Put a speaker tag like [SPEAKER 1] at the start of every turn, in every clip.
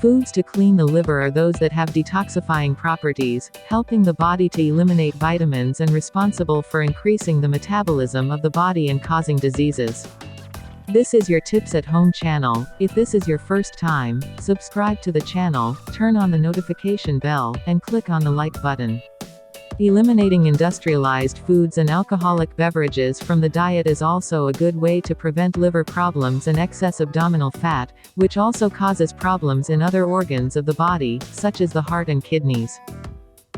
[SPEAKER 1] Foods to clean the liver are those that have detoxifying properties, helping the body to eliminate vitamins and responsible for increasing the metabolism of the body and causing diseases. This is your Tips at Home channel. If this is your first time, subscribe to the channel, turn on the notification bell, and click on the like button. Eliminating industrialized foods and alcoholic beverages from the diet is also a good way to prevent liver problems and excess abdominal fat, which also causes problems in other organs of the body, such as the heart and kidneys.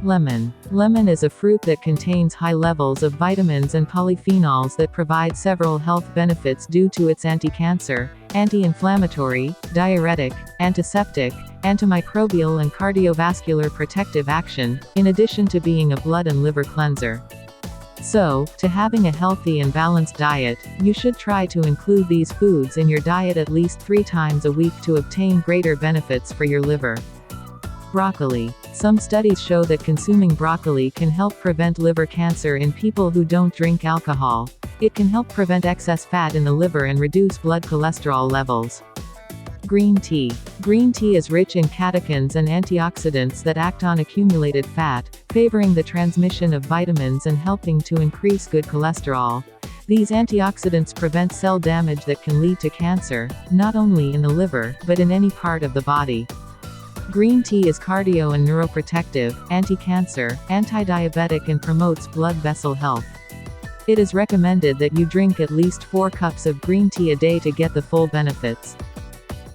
[SPEAKER 1] Lemon. Lemon is a fruit that contains high levels of vitamins and polyphenols that provide several health benefits due to its anti-cancer, anti-inflammatory, diuretic, antiseptic, antimicrobial and cardiovascular protective action, in addition to being a blood and liver cleanser. So, to having a healthy and balanced diet, you should try to include these foods in your diet at least 3 times a week to obtain greater benefits for your liver. Broccoli. Some studies show that consuming broccoli can help prevent liver cancer in people who don't drink alcohol. It can help prevent excess fat in the liver and reduce blood cholesterol levels. Green tea. Green tea is rich in catechins and antioxidants that act on accumulated fat, favoring the transmission of vitamins and helping to increase good cholesterol. These antioxidants prevent cell damage that can lead to cancer, not only in the liver, but in any part of the body. Green tea is cardio and neuroprotective, anti-cancer, anti-diabetic and promotes blood vessel health. It is recommended that you drink at least 4 cups of green tea a day to get the full benefits.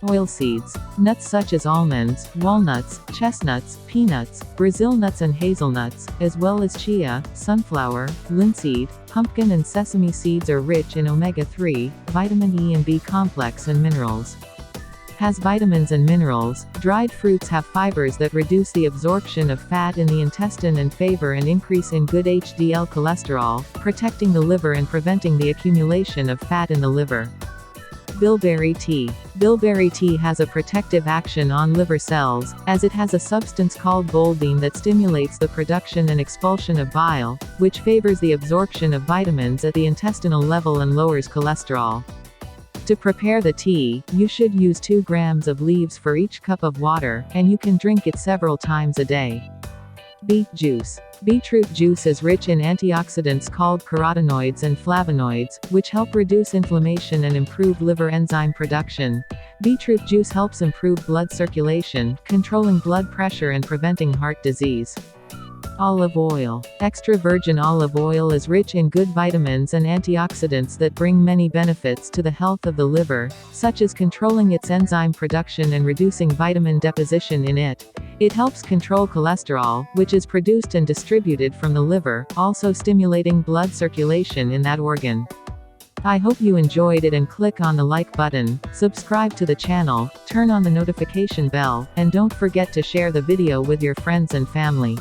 [SPEAKER 1] Oilseeds. Nuts such as almonds, walnuts, chestnuts, peanuts, Brazil nuts and hazelnuts, as well as chia, sunflower, linseed, pumpkin and sesame seeds are rich in omega-3, vitamin E and B complex and minerals. Has vitamins and minerals. Dried fruits have fibers that reduce the absorption of fat in the intestine and favor an increase in good HDL cholesterol, protecting the liver and preventing the accumulation of fat in the liver. Bilberry tea. Bilberry tea has a protective action on liver cells, as it has a substance called boldine that stimulates the production and expulsion of bile, which favors the absorption of vitamins at the intestinal level and lowers cholesterol. To prepare the tea, you should use 2 grams of leaves for each cup of water, and you can drink it several times a day. Beet juice. Beetroot juice is rich in antioxidants called carotenoids and flavonoids, which help reduce inflammation and improve liver enzyme production. Beetroot juice helps improve blood circulation, controlling blood pressure and preventing heart disease. Olive oil. Extra virgin olive oil is rich in good vitamins and antioxidants that bring many benefits to the health of the liver, such as controlling its enzyme production and reducing vitamin deposition in it. It helps control cholesterol, which is produced and distributed from the liver, also stimulating blood circulation in that organ. I hope you enjoyed it and click on the like button, subscribe to the channel, turn on the notification bell, and don't forget to share the video with your friends and family.